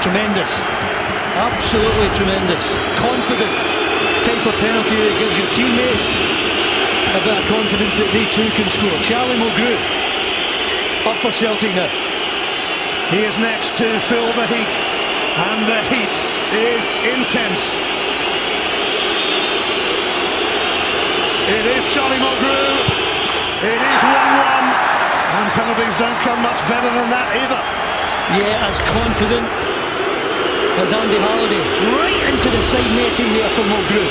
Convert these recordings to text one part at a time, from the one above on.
Tremendous. Absolutely tremendous. Confident type of penalty that gives your teammates a bit of confidence that they too can score. Charlie Mulgrew up for Celtic now. He is next to fill the heat, and the heat is intense. It is Charlie Mulgrew. It is 1-1, and penalties don't come much better than that either. Yeah, as confident as Andy Halliday, right into the side netting there for Mulgrew.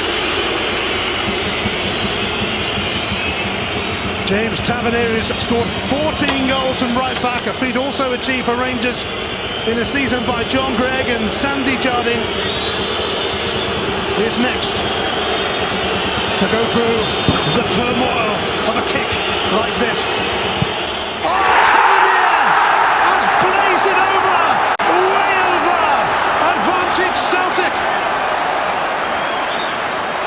James Tavernier has scored 14 goals from right back, a feat also achieved for Rangers in a season by John Gregg, and Sandy Jardine is next to go through the turmoil of a kick like this. Oh, Tavernier has blazed it over, way over, advantage Celtic.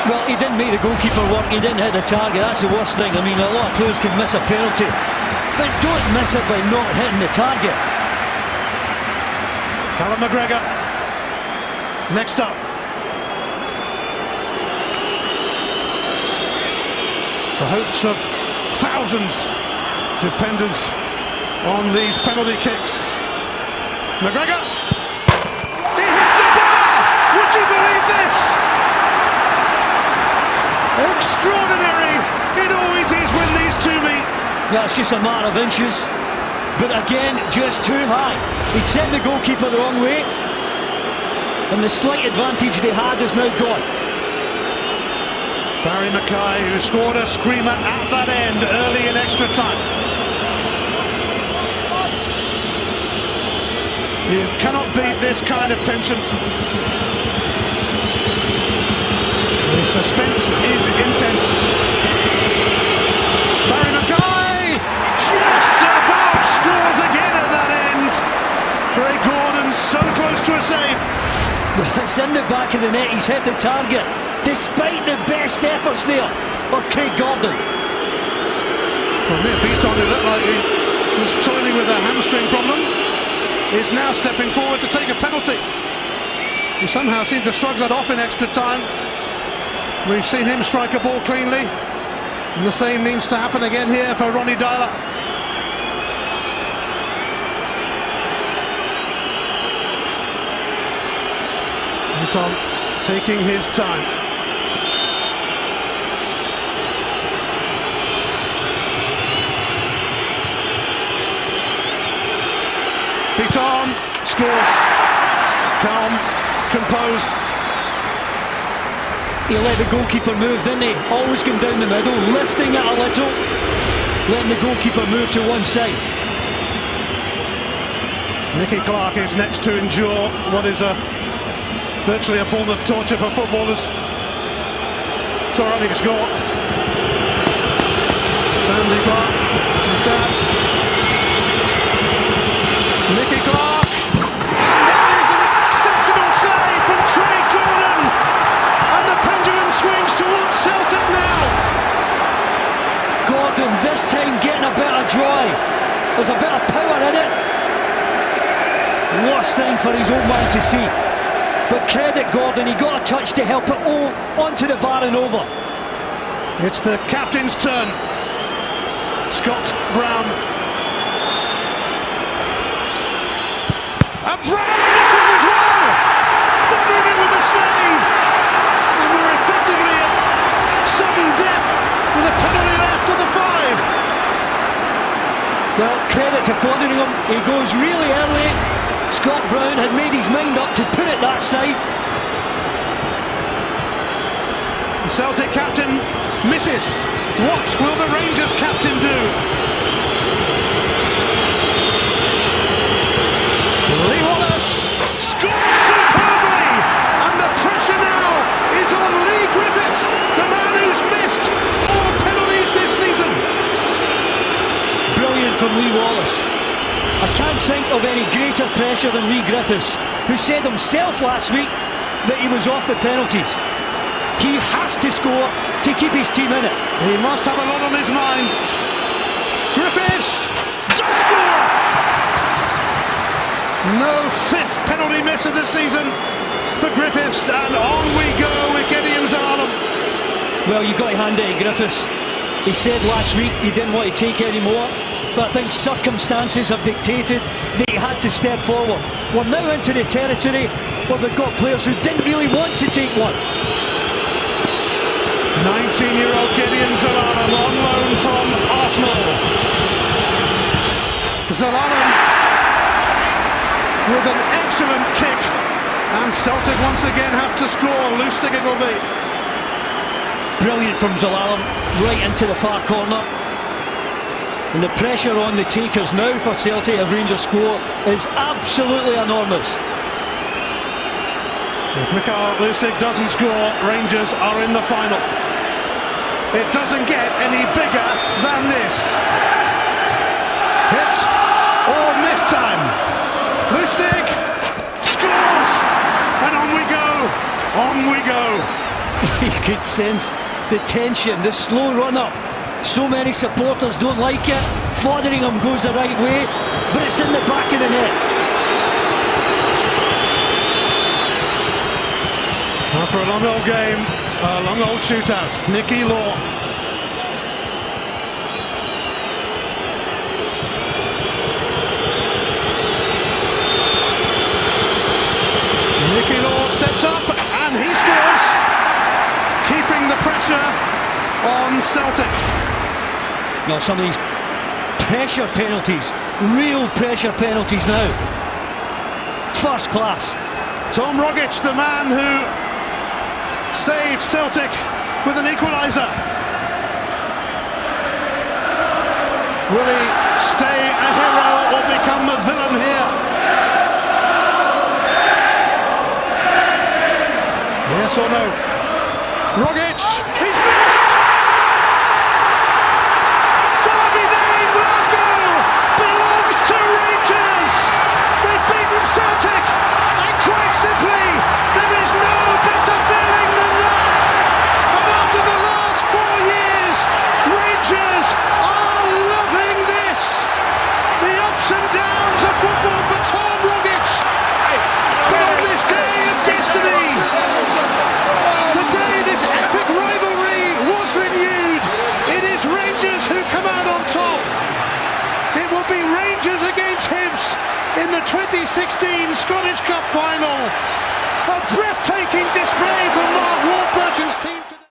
Well, he didn't make the goalkeeper work, he didn't hit the target, that's the worst thing. I mean, a lot of players can miss a penalty, but don't miss it by not hitting the target. Callum McGregor, next up. The hopes of thousands dependent on these penalty kicks. McGregor, he hits the bar! Would you believe this? Extraordinary! It always is when these two meet. Yeah, it's just a matter of inches, but again, just too high. He'd sent the goalkeeper the wrong way, and the slight advantage they had is now gone. Barry Mackay, who scored a screamer at that end early in extra time. You cannot beat this kind of tension. The suspense is intense. Barry Mackay just about scores again at that end. Craig Gordon so close to a save. Well, it's in the back of the net, he's hit the target, despite the best efforts there of Craig Gordon. Well, Nick Beaton, who looked like he was toiling with a hamstring problem, is now stepping forward to take a penalty. He somehow seemed to shrug that off in extra time. We've seen him strike a ball cleanly, and the same needs to happen again here for Ronnie Dyler. Beaton taking his time. Beaton scores. Calm, composed. He let the goalkeeper move, didn't he? Always going down the middle, lifting it a little, letting the goalkeeper move to one side. Nicky Clark is next to endure what is virtually a form of torture for footballers. Torani score. Sandy Clark, his dad. Nicky Clark. And that is an exceptional save from Craig Gordon. And the pendulum swings towards Celtic now. Gordon this time getting a better drive. There's a bit of power in it. Worst thing for his own man to see. But credit Gordon, he got a touch to help it all onto the bar and over. It's the captain's turn. Scott Brown. And Brown misses as well! Thundering in with a save! And we're effectively at sudden death with a penalty left on the 5. Well, credit to Foderingham, he goes really early. Scott Brown had made his mind up to put it that side. The Celtic captain misses. What will the Rangers captain do? Lee Wallace scores superbly, and the pressure now is on Lee Griffiths, the man who's missed 4 penalties this season. Brilliant from Lee Wallace. I can't think of any greater pressure than Lee Griffiths, who said himself last week that he was off the penalties. He has to score to keep his team in it. He must have a lot on his mind. Griffiths does score! No 5th penalty miss rest of the season for Griffiths, and on we go with Gideon Zalalem. Well, you've got to hand it to Griffiths. He said last week he didn't want to take any more, but I think circumstances have dictated that he had to step forward. We're now into the territory where we've got players who didn't really want to take one. 19-year-old Gideon Zalalem on loan from Arsenal. Zalalem with an excellent kick, and Celtic once again have to score. Lustig it will be. Brilliant from Zalalem, right into the far corner. And the pressure on the takers now for Celtic if Rangers score is absolutely enormous. If Mikael Lustig doesn't score, Rangers are in the final. It doesn't get any bigger than this. Hit or miss time. Lustig scores, and on we go, on we go. You could sense the tension, the slow run-up. So many supporters don't like it. Fotheringham goes the right way, but it's in the back of the net. After a long old game, a long old shootout, Nicky Law. Nicky Law steps up and he scores, keeping the pressure on Celtic. Now some of these pressure penalties, real pressure penalties now. First class. Tom Rogic, the man who saved Celtic with an equaliser. Will he stay a hero or become a villain here? Yes or no? Rogic, he's missed! Derby Day in Glasgow belongs to Rangers! They've beaten Celtic, and quite simply, there is no better feeling than that! And after the last 4 years, Rangers are loving this! The ups and downs of football for Tom Rogic! But on this day of destiny, the day this epic rivalry was renewed, it is Rangers who come out on top. It will be Rangers against Hibs in the 2016 Scottish Cup final. A breathtaking